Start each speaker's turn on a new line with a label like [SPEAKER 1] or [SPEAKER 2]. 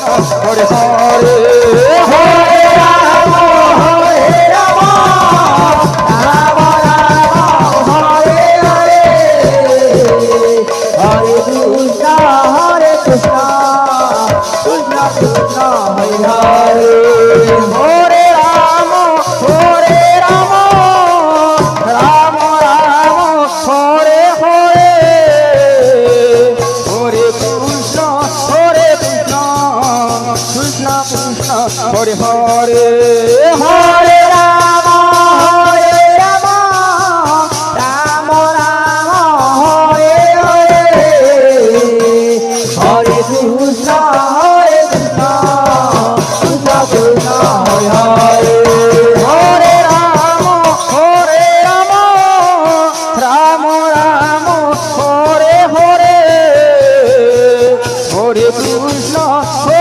[SPEAKER 1] Hare Hare Hare Ram Ram Ram Hare Hare Hare Krishna Krishna Krishna Hare Hare Hare Ram Ram Ram Hare Hare Hare Krishna Krishna Krishna Hare Hare Hare